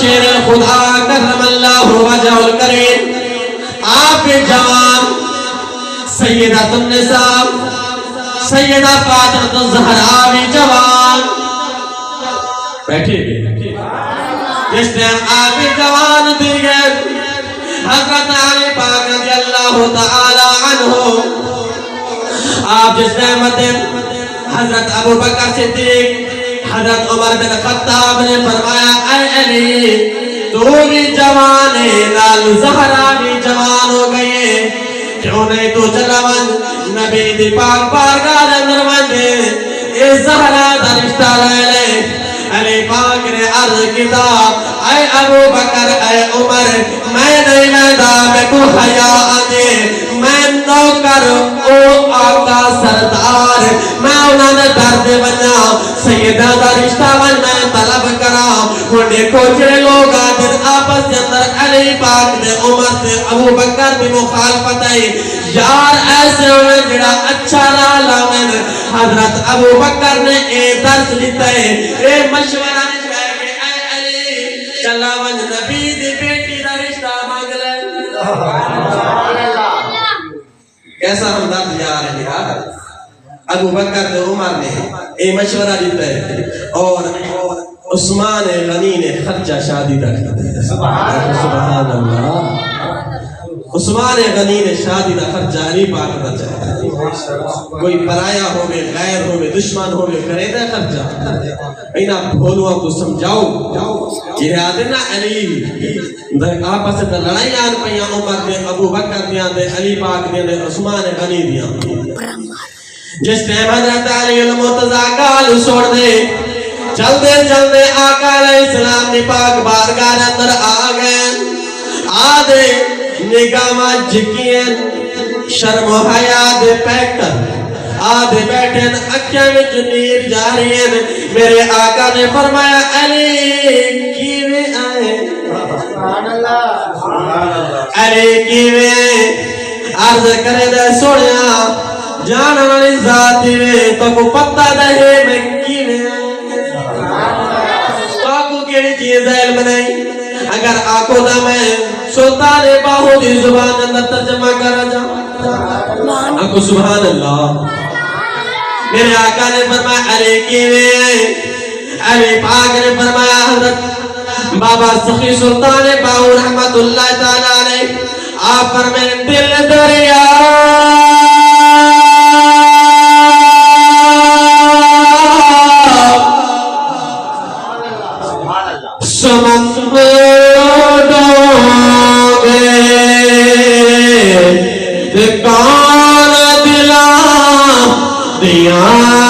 شیر خدا کرم اللہ وجہ الکریم آپ جوان سیدہ النساء سیدہ فاطمہ الزہرا بھی جوان بیٹھے جس ٹائم آپ جوان دیگے حضرت علی پاک رضی اللہ تعالی عنہ آپ جس ٹائم حضرت ابو بکر صدیق حضرت عمر بن خطاب نے فرمایا اے علی تو بھی جوان ہے لال زہرا بھی جوان ہو گئے کیوں نہیں تو چلا من نبی دی پاک بارگاہ اندر وندے اے زہرا دا رشتہ لے لے علی پاک نے عرض کتاب اے ابو بکر اے عمر میں نہیں میدان میں کو حیا آنے میں نوکر او آقا سردار میں انہوں نے درد بنا سیدہ دا رشتہ بن میں طلب کرا وہ دیکھو جڑے لوگ آدھر آپس کے اندر علی پاک نے عمر نے ابو بکر بھی مخالفت ہے یار ایسے ہوئے جڑا اچھا لالا میں حضرت ابو بکر نے اے درس لیتا ہے اے مشورہ نے کہا کہ اے علی چلا ون نبی دی بیٹی دا رشتہ مانگ لے کیسا ہمدرد یار ہے یار ابو بکر نے عمر نے اے مشورہ دیتا ہے اور عثمان غنی نے خرچہ شادی دا کیا سبحان اللہ عثمان غنی نے شادی دا خرچہ علی پاک دا چاہتا کوئی پرایا ہوئے غیر ہوئے دشمن ہوئے کرے دا خرچہ اینا بھولوان کو سمجھاؤ جہاد نا علی آپس سے لڑائی آن پہیاں عمر دے ابو بکر دیاں دے علی پاک دے عثمان غنی دیاں جس ٹائم حضرت علی المرتضیٰ کال سوڑ دے چلتے آقا علیہ السلام نے پاک بارگاہ اندر آگئے آدھے نگاہ جھکیں شرم و حیا دے پیکر آدھے بیٹھیں اکھیاں میں جنیر جاری ہیں میرے آقا نے فرمایا علی کیوے آئے علی کیوے آئے عرض کرے دے سوڑیاں جانا والی ذاتی میں تو کو پتہ دہے میں کیوے آئے چیز علم نہیں اگر آنکھوں دا میں سلطان باہو دی زبان اندر ترجمہ کرا جاؤں آنکھوں سبحان اللہ میرے آقا نے فرمایا علی کیوے علی پاک نے فرمایا حضرت بابا سخی سلطان باہو رحمت اللہ تعالیٰ علیہ آپ فرمائے دل دریا کان دلا دیا